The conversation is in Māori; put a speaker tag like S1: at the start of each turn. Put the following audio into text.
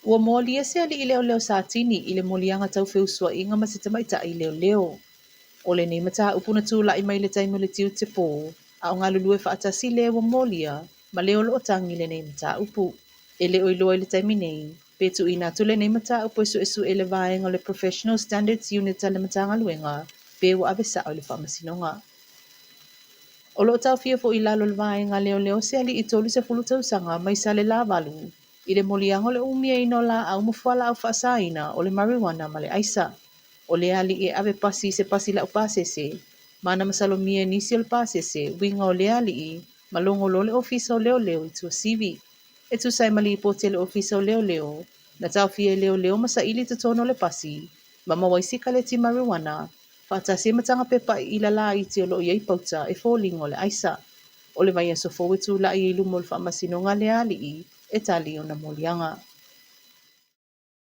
S1: Ua moalia se ali i leo sa tini i le molianga tau feusua inga ma se tamaita i leo. O le nei mata upuna tūla i mai le taimu le tiu te pō, a o ngā lulue whaatasi le ua molia, ma leo lo o tangi le nei mata upu. E le o iloa i le taimi nei, petu i nā tule nei mata upu esu e le vaenga le Professional Standards Unit a le matanga luenga, pe ua avesa o le whaamasinonga. O lo tau fia fo i lalo le vaenga leo se ali i tolu se fulu tau sanga mai sa le lavalu, i le molianga le umia ino la au mawhala au whaasaina o le marijuana ma le aisa. O le ali e ave pasi se pasi la upasese, mana masalo mia nisi o le pasese, winga o le ali i, malongo lo le ofisa o leo i tua sivi. E tu sai mali i pote le ofisa o leo, na tau fia leo masa ili te tono le pasi, ma mawaisi ka le ti marijuana, whaatasi matanga pepa i la la i ti o lo iei pauta e fōlingo le aisa. O le vai aso fōwetu la i ilu mo le whaamasino ngā le ali i, e tali o na molianga.